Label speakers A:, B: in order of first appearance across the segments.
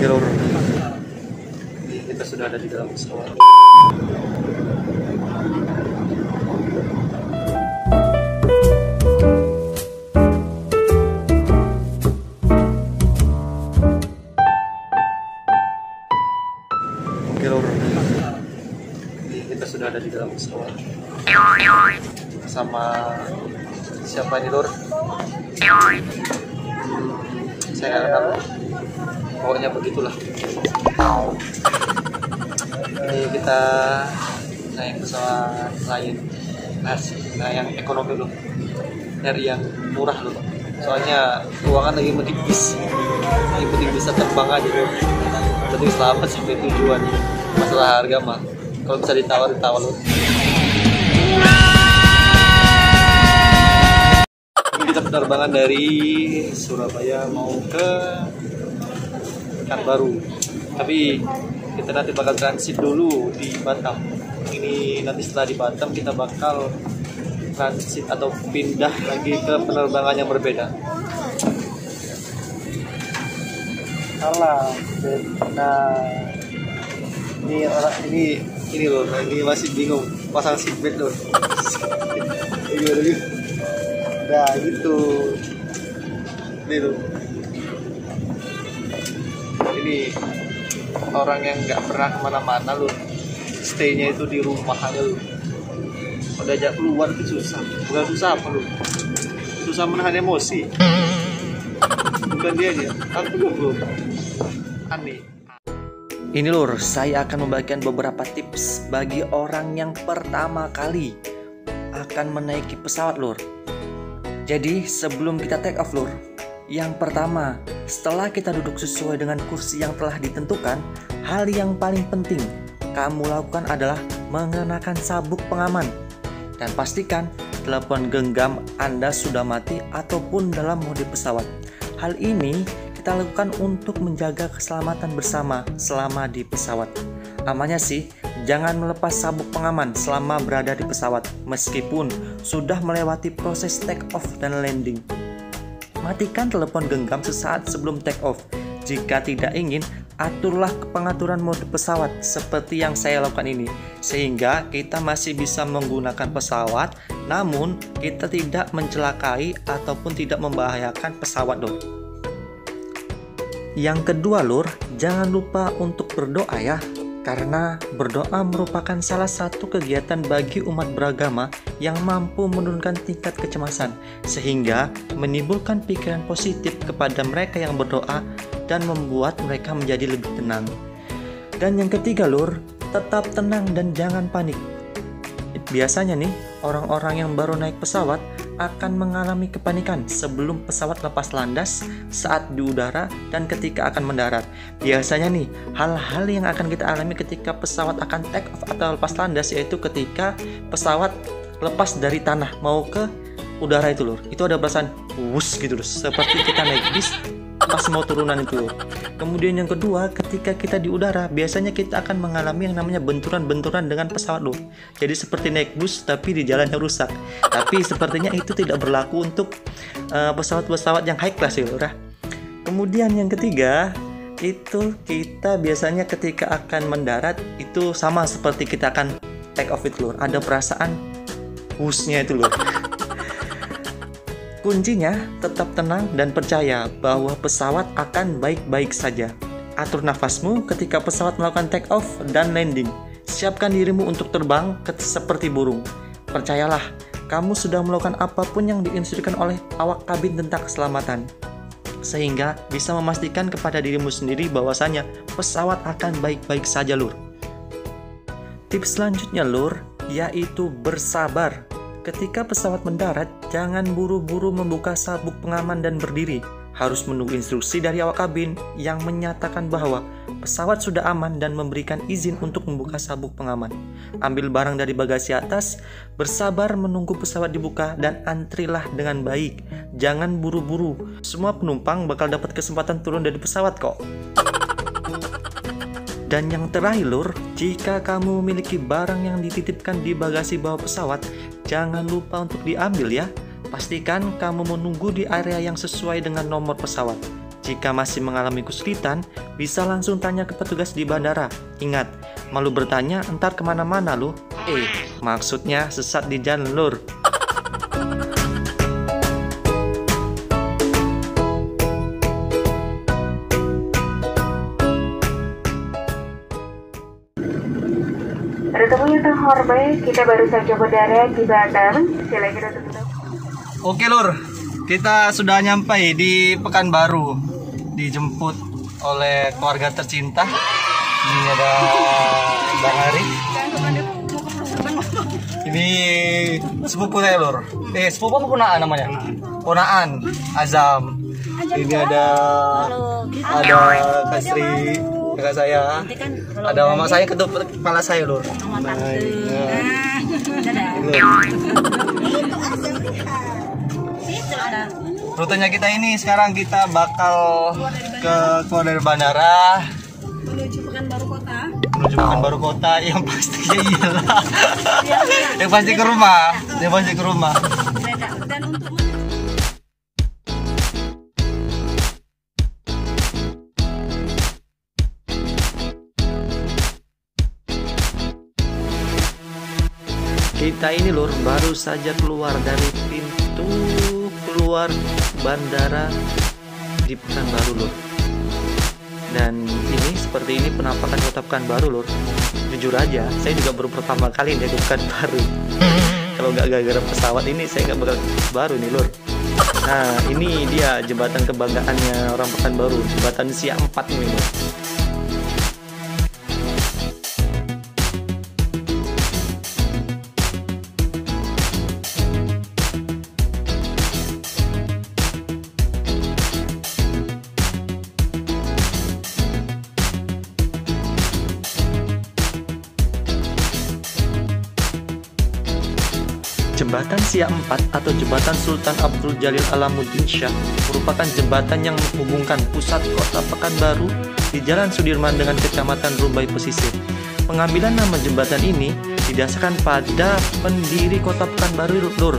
A: Oke lur, kita sudah ada di dalam pesawat. Oke lur, kita sudah ada di dalam pesawat. Sama siapa ini lur? Saya nggak tahu. Pokoknya begitulah. Ini kita naik pesawat lain, nah yang ekonomi loh, dari yang murah loh. Soalnya keuangan lagi menipis, bisa terbang aja loh. Penting selamat sampai tujuan. Masalah harga mah, kalau bisa ditawar loh. Kita penerbangan dari Surabaya mau ke Pekanbaru, tapi kita nanti bakal transit dulu di Batam. Ini nanti setelah di Batam kita bakal transit atau pindah lagi ke penerbangan yang berbeda. Salah, nah ini loh, ini masih bingung pasang seatbelt loh. Nah gitu, ini loh. Ini orang yang nggak pernah kemana-mana loh, stay-nya itu di rumah aja loh. Udah ajak keluar itu susah, bukan susah apa loh, susah menahan emosi. Bukan dia aja, aku loh, aneh. Ini lur, saya akan membagikan beberapa tips bagi orang yang pertama kali akan menaiki pesawat lur. Jadi sebelum kita take off lur, yang pertama, setelah kita duduk sesuai dengan kursi yang telah ditentukan, hal yang paling penting kamu lakukan adalah mengenakan sabuk pengaman. Dan pastikan telepon genggam Anda sudah mati ataupun dalam mode pesawat. Hal ini kita lakukan untuk menjaga keselamatan bersama selama di pesawat. Amannya sih, jangan melepas sabuk pengaman selama berada di pesawat, meskipun sudah melewati proses take off dan landing. Matikan telepon genggam sesaat sebelum take off. Jika tidak ingin, aturlah pengaturan mode pesawat seperti yang saya lakukan ini, sehingga kita masih bisa menggunakan pesawat, namun kita tidak mencelakai ataupun tidak membahayakan pesawat dong. Yang kedua lur, jangan lupa untuk berdoa ya. Karena berdoa merupakan salah satu kegiatan bagi umat beragama yang mampu menurunkan tingkat kecemasan, sehingga menimbulkan pikiran positif kepada mereka yang berdoa dan membuat mereka menjadi lebih tenang. Dan yang ketiga lur, tetap tenang dan jangan panik. Biasanya nih, orang-orang yang baru naik pesawat akan mengalami kepanikan sebelum pesawat lepas landas, saat di udara, dan ketika akan mendarat. Biasanya nih, hal-hal yang akan kita alami ketika pesawat akan take off atau lepas landas, yaitu ketika pesawat lepas dari tanah mau ke udara itu lur. Itu ada perasaan wus gitu lur, seperti kita naik bis pas mau turunan itu lur. Kemudian yang kedua, ketika kita di udara, biasanya kita akan mengalami yang namanya benturan-benturan dengan pesawat lur. Jadi seperti naik bus tapi di jalan yang rusak. Tapi sepertinya itu tidak berlaku untuk pesawat-pesawat yang high class ya lur. Kemudian yang ketiga, itu kita biasanya ketika akan mendarat itu sama seperti kita akan take off itu lur. Ada perasaan wusnya itu lur. Kuncinya tetap tenang dan percaya bahwa pesawat akan baik-baik saja. Atur nafasmu ketika pesawat melakukan take off dan landing. Siapkan dirimu untuk terbang seperti burung. Percayalah, kamu sudah melakukan apapun yang diinstruksikan oleh awak kabin tentang keselamatan, sehingga bisa memastikan kepada dirimu sendiri bahwasanya pesawat akan baik-baik saja lur. Tips selanjutnya lur, yaitu bersabar. Ketika pesawat mendarat, jangan buru-buru membuka sabuk pengaman dan berdiri. Harus menunggu instruksi dari awak kabin yang menyatakan bahwa pesawat sudah aman dan memberikan izin untuk membuka sabuk pengaman. Ambil barang dari bagasi atas, bersabar menunggu pesawat dibuka, dan antrilah dengan baik. Jangan buru-buru. Semua penumpang bakal dapat kesempatan turun dari pesawat kok. Dan yang terakhir lur, jika kamu memiliki barang yang dititipkan di bagasi bawah pesawat, jangan lupa untuk diambil ya. Pastikan kamu menunggu di area yang sesuai dengan nomor pesawat.
B: Jika masih mengalami kesulitan, bisa langsung tanya ke petugas di bandara. Ingat, malu bertanya entar kemana-mana lu. Maksudnya sesat di jalan lur.
C: Para tamu yang terhormat, kita baru saja mendarat di Batam. Silakan untuk kita.
A: Oke lur, kita sudah nyampai di Pekanbaru. Dijemput oleh keluarga tercinta. Ini ada Bang Ari. Ini sepupu saya lur. Sepupu apa ponaan namanya? Ponaan Azam. Ini ada Kak Sri, kakak saya. Ada mama saya, kedua kepala saya lur. Rutenya kita ini sekarang kita bakal keluar dari bandara menuju Pekanbaru kota. Yang pastinya iyalah. Yang pasti ke rumah.
B: Kita ini lur baru saja keluar dari pintu keluar bandara di Pekanbaru lur. Dan ini seperti ini penampakan kota Pekanbaru lur. Jujur aja, saya juga baru pertama kali nih ke Pekanbaru. Kalau nggak gara-gara pesawat ini, saya nggak bakal baru nih lur. Nah, ini dia jembatan kebanggaannya orang Pekanbaru, jembatan Siak 4 ini lur. Jembatan Siak 4 atau Jembatan Sultan Abdul Jalil Alamuddin Shah merupakan jembatan yang menghubungkan pusat kota Pekanbaru di Jalan Sudirman dengan Kecamatan Rumbai Pesisir. Pengambilan nama jembatan ini didasarkan pada pendiri kota Pekanbaru lur,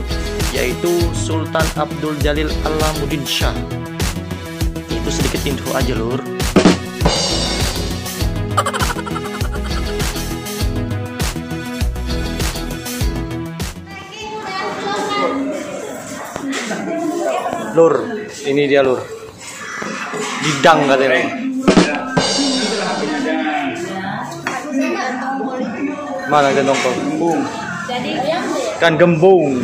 B: yaitu Sultan Abdul Jalil Alamuddin Shah. Itu sedikit info aja lur. Lur, ini dia lur. Didang katanya. Mana gentong gembung? Kan gembung.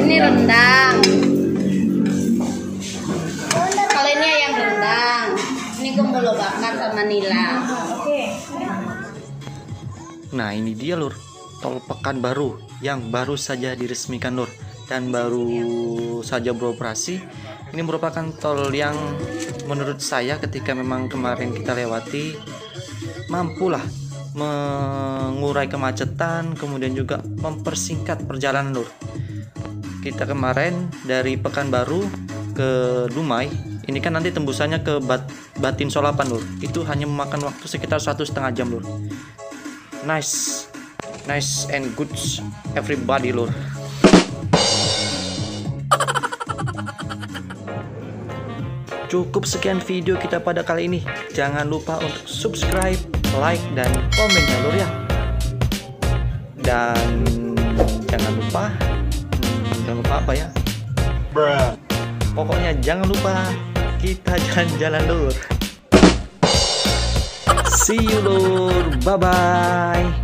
D: Ini rendang. Kalau ini ayam rendang. Ini gembolo bakar sama nila.
B: Nah, ini dia lur. Tol Pekanbaru yang baru saja diresmikan lur dan baru saja beroperasi. Ini merupakan tol yang menurut saya ketika memang kemarin kita lewati mampulah mengurai kemacetan, kemudian juga mempersingkat perjalanan lur. Kita kemarin dari Pekanbaru ke Dumai, ini kan nanti tembusannya ke Batin Solapan lur. Itu hanya memakan waktu sekitar 1,5 jam lur. Nice and good everybody lur. Cukup sekian video kita pada kali ini. Jangan lupa untuk subscribe, like, dan komen ya lur ya. Dan jangan lupa apa ya? Pokoknya jangan lupa kita jalan-jalan lur. See you lur, bye bye.